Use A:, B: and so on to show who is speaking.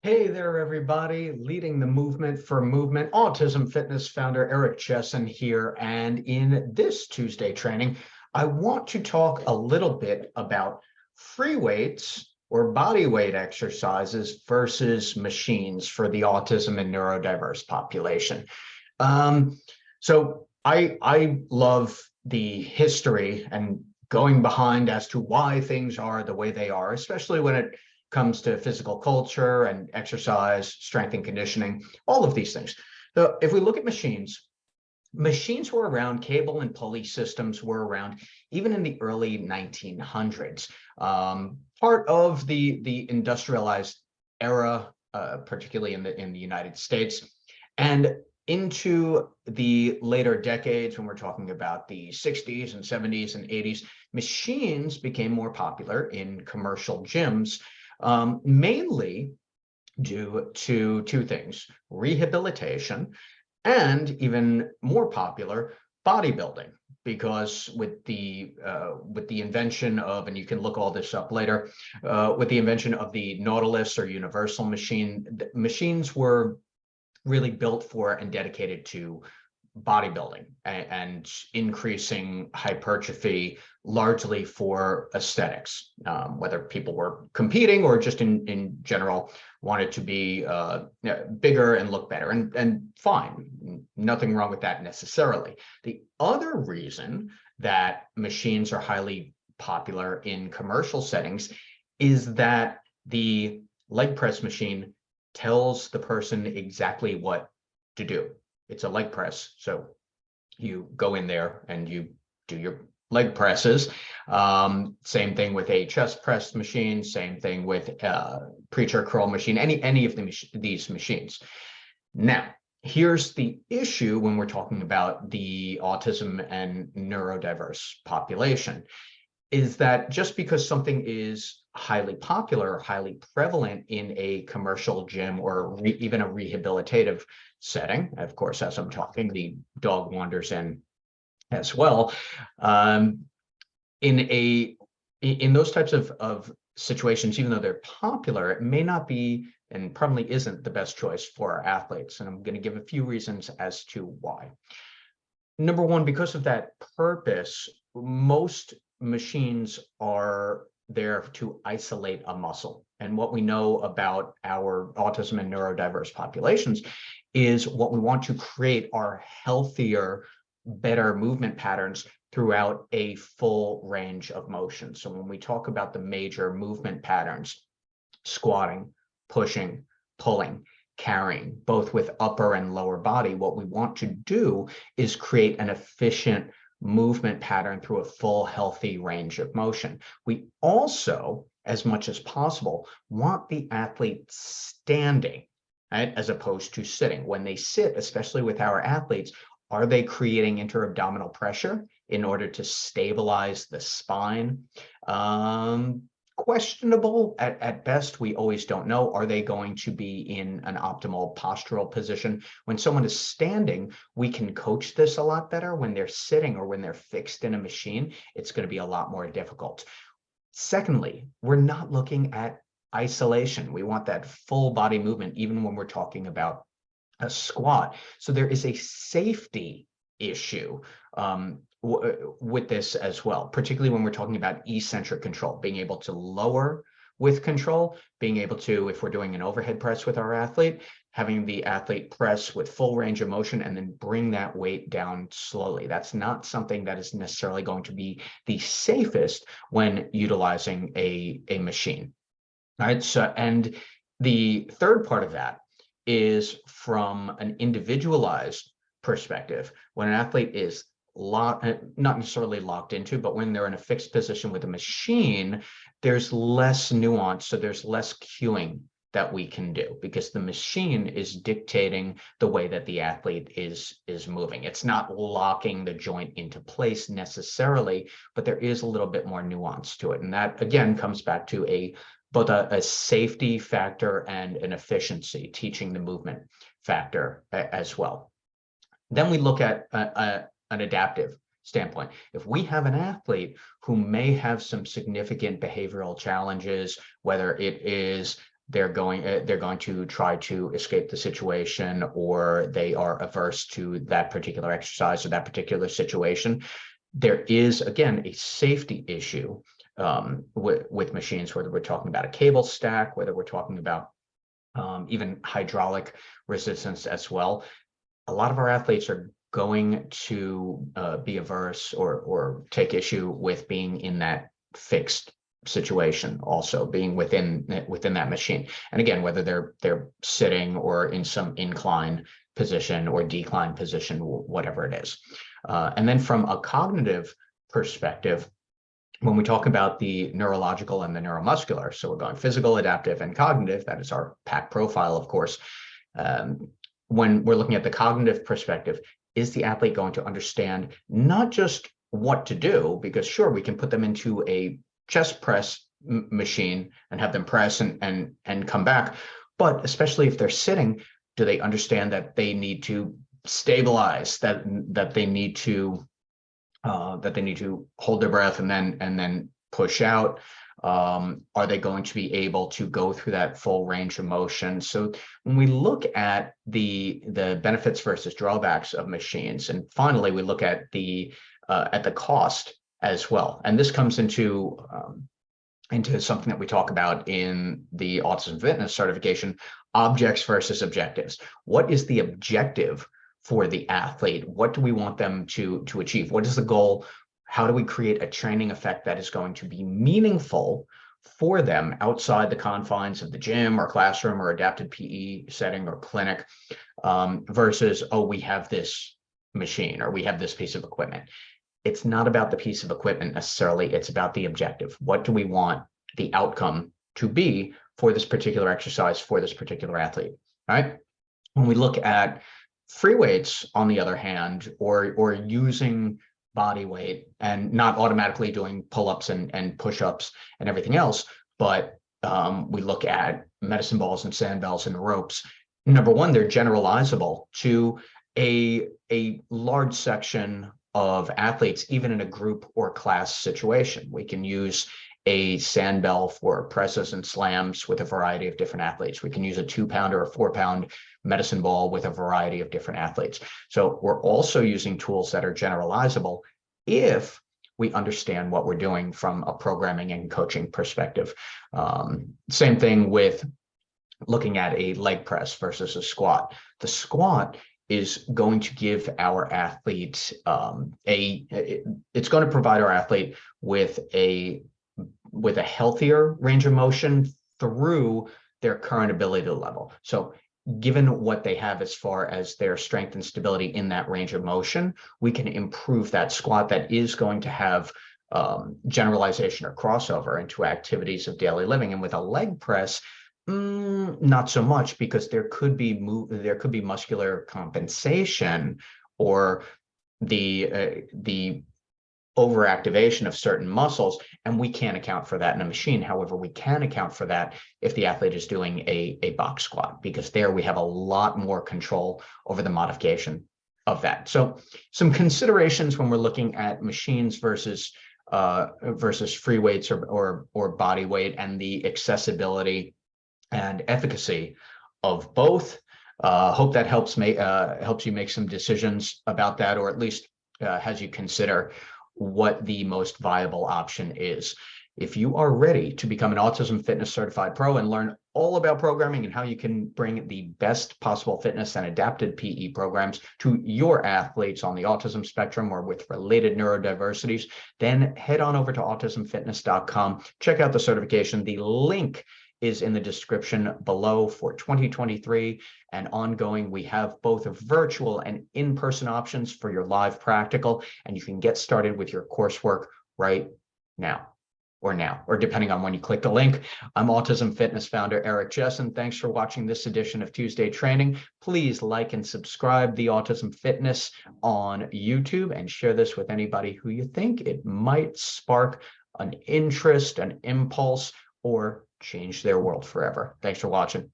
A: Hey there, everybody. Leading the movement for movement, Autism Fitness founder Eric Chessen here. And in this Tuesday training, I want to talk a little bit about free weights or body weight exercises versus machines for the autism and neurodiverse population. So I love the history and going behind as to why things are the way they are, especially when it comes to physical culture and exercise, strength and conditioning, all of these things. So if we look at machines were around, cable and pulley systems were around even in the early 1900s. Part of the industrialized era, particularly in the United States. And into the later decades, when we're talking about the 60s and 70s and 80s, machines became more popular in commercial gyms, mainly due to two things: rehabilitation and, even more popular, bodybuilding. Because with the invention of, and you can look all this up later, with the invention of the Nautilus or universal machine, machines were really built for and dedicated to bodybuilding and increasing hypertrophy, largely for aesthetics, whether people were competing or just in general wanted to be bigger and look better. And fine, nothing wrong with that necessarily. The other reason that machines are highly popular in commercial settings is that the leg press machine tells the person exactly what to do. It's a leg press, so you go in there and you do your leg presses. Same thing with a chest press machine. Same thing with preacher curl machine. Any of these machines. Now, here's the issue when we're talking about the autism and neurodiverse population, is that just because something is highly popular or highly prevalent in a commercial gym or even a rehabilitative setting, of course, as I'm talking, the dog wanders in as well. In those types of situations, even though they're popular, it may not be and probably isn't the best choice for our athletes. And I'm going to give a few reasons as to why. Number one, because of that purpose, most machines are there to isolate a muscle. And what we know about our autism and neurodiverse populations is what we want to create are healthier, better movement patterns throughout a full range of motion. So when we talk about the major movement patterns, squatting, pushing, pulling, carrying, both with upper and lower body, what we want to do is create an efficient movement pattern through a full, healthy range of motion. We also, as much as possible, want the athlete standing, right, as opposed to sitting. When they sit, especially with our athletes, are they creating interabdominal pressure in order to stabilize the spine? Questionable at best. We always don't know. Are they going to be in an optimal postural position? When someone is standing, we can coach this a lot better. When they're sitting or when they're fixed in a machine, it's going to be a lot more difficult. Secondly, we're not looking at isolation. We want that full body movement, even when we're talking about a squat. So there is a safety issue with this as well, particularly when we're talking about eccentric control, being able to lower with control, being able to, if we're doing an overhead press with our athlete, having the athlete press with full range of motion and then bring that weight down slowly. That's not something that is necessarily going to be the safest when utilizing a machine. All right. So, and the third part of that is from an individualized perspective. When an athlete is not necessarily locked into, but when they're in a fixed position with a machine, there's less nuance. So there's less cueing that we can do because the machine is dictating the way that the athlete is moving. It's not locking the joint into place necessarily, but there is a little bit more nuance to it. And that, again, comes back to both a safety factor and an efficiency, teaching the movement factor as well. Then we look at an adaptive standpoint. If we have an athlete who may have some significant behavioral challenges, whether it is they're going to try to escape the situation, or they are averse to that particular exercise or that particular situation. There is, again, a safety issue with machines, whether we're talking about a cable stack, whether we're talking about even hydraulic resistance as well. A lot of our athletes are going to be averse or take issue with being in that fixed situation, also being within that machine. And again, whether they're sitting or in some incline position or decline position, whatever it is. And then from a cognitive perspective, when we talk about the neurological and the neuromuscular, so we're going physical, adaptive, and cognitive, that is our PAC profile, of course. When we're looking at the cognitive perspective, is the athlete going to understand not just what to do, because sure, we can put them into a chest press machine and have them press and come back, but especially if they're sitting, do they understand that they need to stabilize, that they need to hold their breath and then push out? Are they going to be able to go through that full range of motion? So when we look at the benefits versus drawbacks of machines, and finally we look at the cost as well, and this comes into something that we talk about in the Autism Fitness certification: objects versus objectives. What is the objective for the athlete? What do we want them to achieve? What is the goal? How do we create a training effect that is going to be meaningful for them outside the confines of the gym or classroom or adapted PE setting or clinic, versus, oh, we have this machine or we have this piece of equipment? It's not about the piece of equipment necessarily. It's about the objective. What do we want the outcome to be for this particular exercise, for this particular athlete, right? When we look at free weights, on the other hand, or using body weight and not automatically doing pull-ups and push-ups and everything else, but we look at medicine balls and sandbells and ropes. Number one, they're generalizable to a large section of athletes, even in a group or class situation. We can use a sandbell for presses and slams with a variety of different athletes. We can use a 2-pound or a 4-pound medicine ball with a variety of different athletes. So we're also using tools that are generalizable if we understand what we're doing from a programming and coaching perspective. Same thing with looking at a leg press versus a squat. The squat is going to give our athlete it's going to provide our athlete with a healthier range of motion through their current ability level. So given what they have as far as their strength and stability in that range of motion, we can improve that squat that is going to have generalization or crossover into activities of daily living. And with a leg press, not so much, because there could be muscular compensation or the overactivation of certain muscles, and we can't account for that in a machine. However, we can account for that if the athlete is doing a box squat, because there we have a lot more control over the modification of that. So some considerations when we're looking at machines versus free weights or body weight, and the accessibility and efficacy of both. Hope that helps you make some decisions about that, or at least has you consider what the most viable option is. If you are ready to become an Autism Fitness Certified Pro and learn all about programming and how you can bring the best possible fitness and adapted PE programs to your athletes on the autism spectrum or with related neurodiversities, then head on over to autismfitness.com. Check out the certification. The link is in the description below. For 2023 and ongoing, we have both virtual and in-person options for your live practical, and you can get started with your coursework right now, or depending on when you click the link. I'm Autism Fitness founder Eric Chessen. Thanks for watching this edition of Tuesday Training. Please like and subscribe the Autism Fitness on YouTube, and share this with anybody who you think it might spark an interest, an impulse, or change their world forever. Thanks for watching.